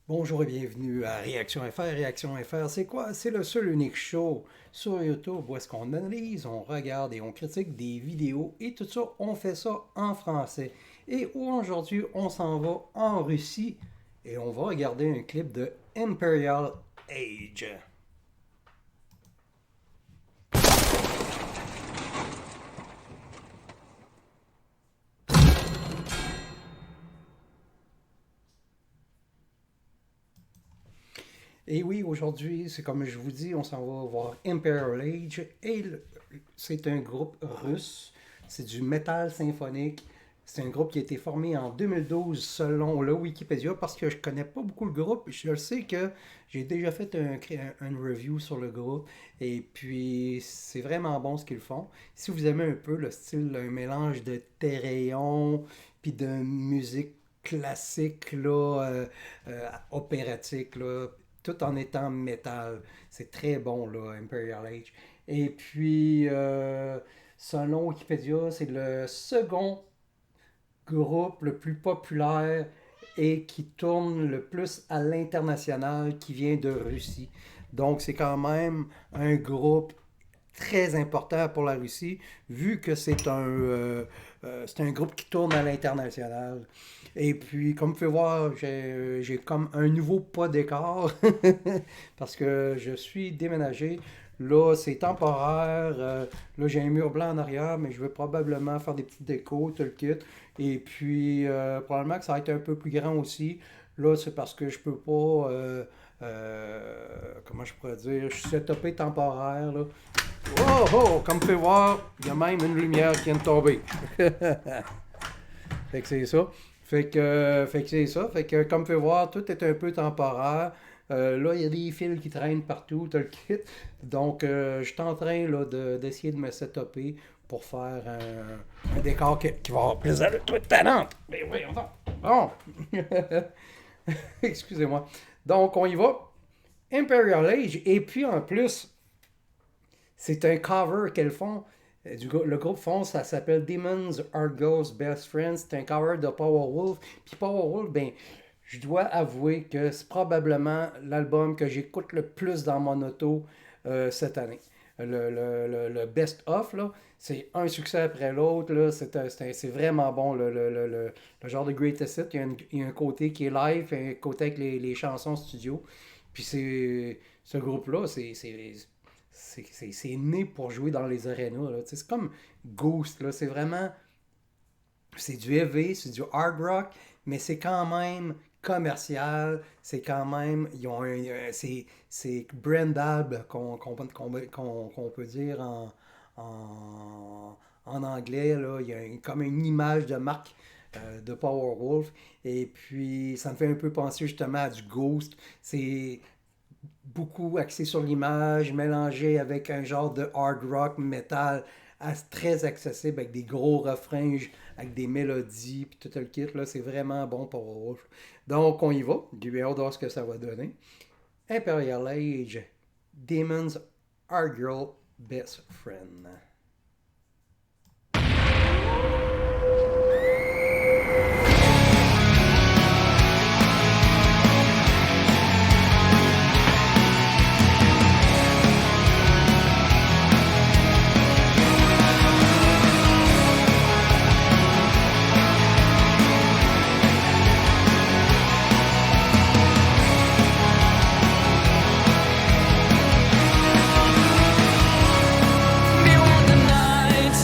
Bonjour et bienvenue à Réaction FR. Réaction FR, c'est quoi? C'est le seul unique show sur YouTube où est-ce qu'on analyse, on regarde et on critique des vidéos et tout ça, on fait ça en français. Et aujourd'hui, on s'en va en Russie et on va regarder un clip de Imperial Age. Et oui, aujourd'hui, c'est comme je vous dis, on s'en va voir Imperial Age. C'est un groupe russe. C'est du métal symphonique. C'est un groupe qui a été formé en 2012 selon le Wikipédia parce que je connais pas beaucoup le groupe. Je sais que j'ai déjà fait un review sur le groupe et puis c'est vraiment bon ce qu'ils font. Si vous aimez un peu le style, un mélange de Téréon puis de musique classique là, opératique là, tout en étant métal. C'est très bon, là, Imperial Age. Et puis, selon Wikipédia, c'est le second groupe le plus populaire et qui tourne le plus à l'international qui vient de Russie. Donc, c'est quand même un groupe très important pour la Russie, vu que c'est un groupe qui tourne à l'international. Et puis, comme vous pouvez voir, j'ai comme un nouveau pas d'écart parce que je suis déménagé. Là, c'est temporaire. Là, j'ai un mur blanc en arrière, mais je vais probablement faire des petites décos, tout le kit. Et puis, probablement que ça va être un peu plus grand aussi. Là, c'est parce que je peux pas. Comment je pourrais dire? Je suis setupé temporaire. Là. Oh, oh, comme vous pouvez voir, il y a même une lumière qui vient de tomber. Fait que c'est ça. Fait que c'est ça. Fait que comme vous pouvez voir, tout est un peu temporaire. Là, il y a des fils qui traînent partout, t'as le kit. Donc, je suis en train là, d'essayer de me setuper pour faire un décor qui va avoir plus de toute talent. Mais oui, on va. Bon. Excusez-moi. Donc, on y va. Imperial Age. Et puis, en plus, c'est un cover qu'elles font. Le groupe fond, ça s'appelle Demons Are Ghosts Best Friends. C'est un cover de Powerwolf. Puis Powerwolf, ben, je dois avouer que c'est probablement l'album que j'écoute le plus dans mon auto cette année. Le best-of, là, c'est un succès après l'autre. Là, c'est vraiment bon, le genre de greatest hit. Il y a un côté qui est live et un côté avec les chansons studio. Puis ce groupe-là, c'est né pour jouer dans les arénas. Là. C'est comme Ghost. Là. C'est vraiment. C'est du heavy, c'est du hard rock, mais c'est quand même commercial. C'est quand même. Ils ont c'est brandable qu'on peut dire en anglais. Là. Il y a comme une image de marque de Powerwolf. Et puis, ça me fait un peu penser justement à du Ghost. C'est beaucoup axé sur l'image, mélangé avec un genre de hard rock metal très accessible avec des gros refrains, avec des mélodies, puis tout le kit. Là, c'est vraiment bon pour Wolf. Donc, on y va. J'ai hâte de voir ce que ça va donner. Imperial Age, Demons Are Girl Best Friend. Beware the night,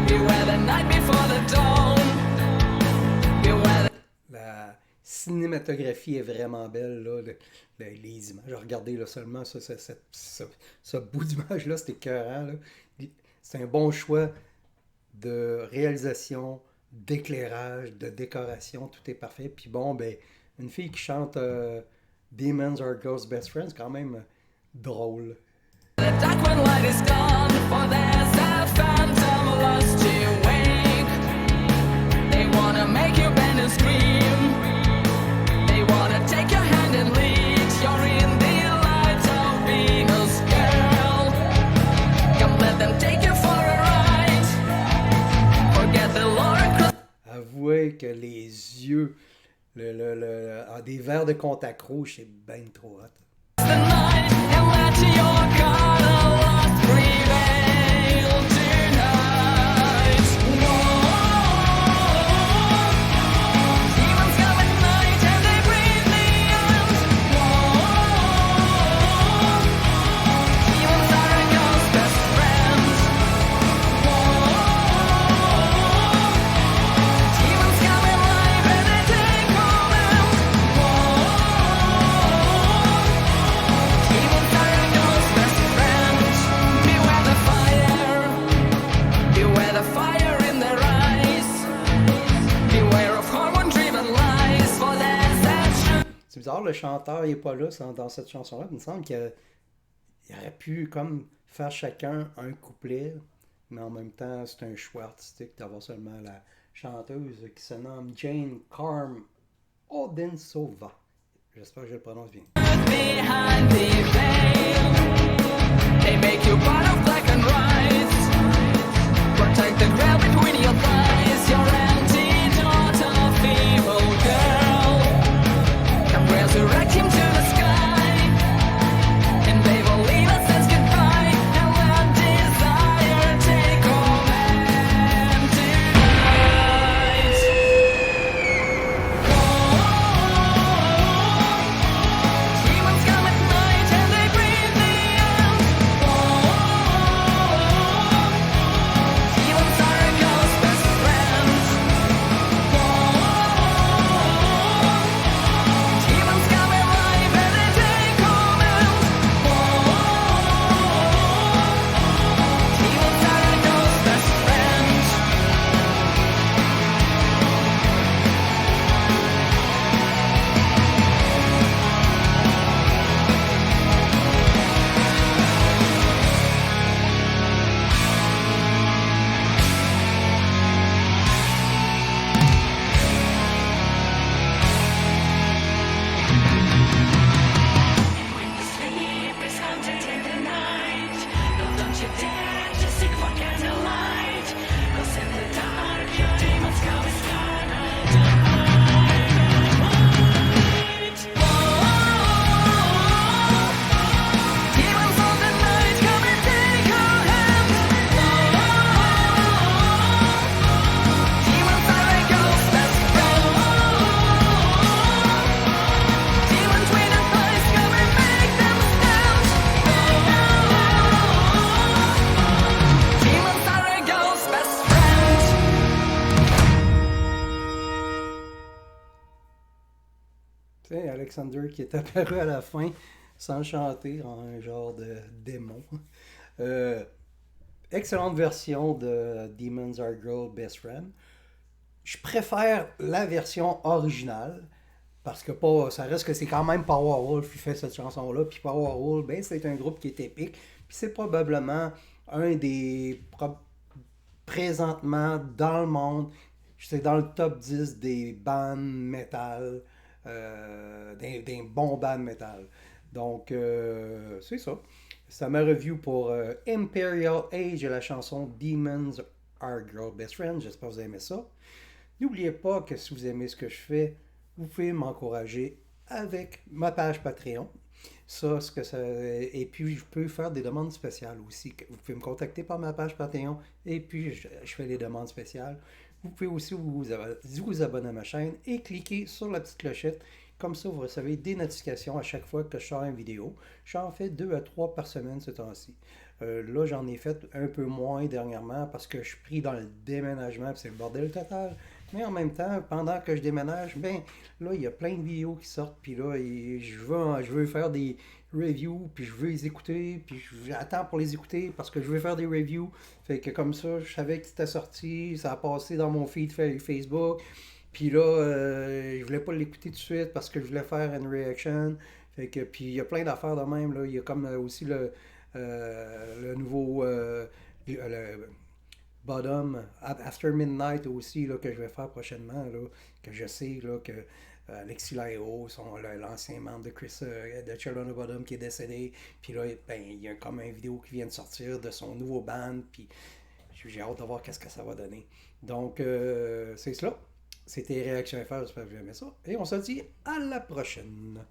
beware the night before the dawn. Beware La cinématographie est vraiment belle. Là, les images. Regardez là, seulement ce bout d'image-là, c'était écœurant. Là. C'est un bon choix de réalisation, d'éclairage, de décoration. Tout est parfait. Puis bon, ben, une fille qui chante Demons Are Ghost Best Friends, c'est quand même drôle. the dark when light is gone. For there's a phantom lost to wake. They wanna make you bend and scream. They wanna take your hand and lead. You're in the light of Venus, girl. Come let them take you for a ride. Forget the Lord. Avouez que les yeux des verres de contact rouge, c'est bien trop hot. The night and let your color lost prevail tonight. Whoa, demons come at night and they breathe the end. Whoa, demons are a girl's best friend. Whoa, demons come alive and they take command. Demons are a girl's best friend. Beware the fire. Beware the fire in their eyes. Beware of hormone-driven lies. For there's that truth. C'est bizarre, le chanteur n'est pas là dans cette chanson-là. Il me semble qu'il aurait pu comme faire chacun un couplet, mais en même temps, c'est un choix artistique d'avoir seulement la chanteuse qui se nomme Jane Carm Odensova. J'espère que je le prononce bien. Behind the veil, they make you part of black and white. Protect the grail between your thighs, your antidote of evil girl. Come resurrect him to the sky, and Babylina says goodbye, and let desire take command tonight. Demons come at night and they breathe the end. Demons are a girl's best friend. Demons come alive and they take command. Demons are a girl's best friend. When you sleep is haunted in the night, no, don't you dare to seek for candlelight, 'cause in the dark your demons come and startle the night. Demons of the night come and take your hand. Demons are a girl's best friend. Demons with a voice come and make them stand. Demons are a girl's best friend. Tu sais, Alexander qui est apparu à la fin sans chanter en un genre de démon. Excellente version de Demons Are Girl Best Friend. Je préfère la version originale parce que ça reste que c'est quand même Powerwolf qui fait cette chanson-là. Puis Powerwolf, ben, c'est un groupe qui est épique. Puis c'est probablement un des présentement dans le monde, c'est dans le top 10 des bands metal, des bons bands metal. Donc, c'est ça. C'est ma review pour Imperial Age et la chanson Demons Are Girl Best Friend. J'espère que vous aimez ça. N'oubliez pas que si vous aimez ce que je fais, vous pouvez m'encourager avec ma page Patreon. Et puis, je peux faire des demandes spéciales aussi. Vous pouvez me contacter par ma page Patreon et puis je fais des demandes spéciales. Vous pouvez aussi vous abonner à ma chaîne et cliquer sur la petite clochette. Comme ça, vous recevez des notifications à chaque fois que je sors une vidéo. J'en fais 2 à 3 par semaine ce temps-ci. Là, j'en ai fait un peu moins dernièrement parce que je suis pris dans le déménagement et c'est le bordel total. Mais en même temps, pendant que je déménage, ben là, il y a plein de vidéos qui sortent. Puis là, je veux faire des reviews, puis je veux les écouter, puis j'attends pour les écouter parce que je veux faire des reviews. Fait que comme ça, je savais que c'était sorti, ça a passé dans mon feed Facebook. Puis là, je voulais pas l'écouter tout de suite parce que je voulais faire une reaction. Fait que, puis il y a plein d'affaires de même. Là. Il y a comme aussi le nouveau le Bottom After Midnight aussi là, que je vais faire prochainement. Là, que je sais là, que Alexis Laio, l'ancien membre de de Children of Bottom qui est décédé. Puis là, ben, il y a comme une vidéo qui vient de sortir de son nouveau band. Puis j'ai hâte de voir qu'est-ce que ça va donner. Donc, c'est cela. C'était Réaction FR, j'espère que vous aimez ça. Et on se dit à la prochaine.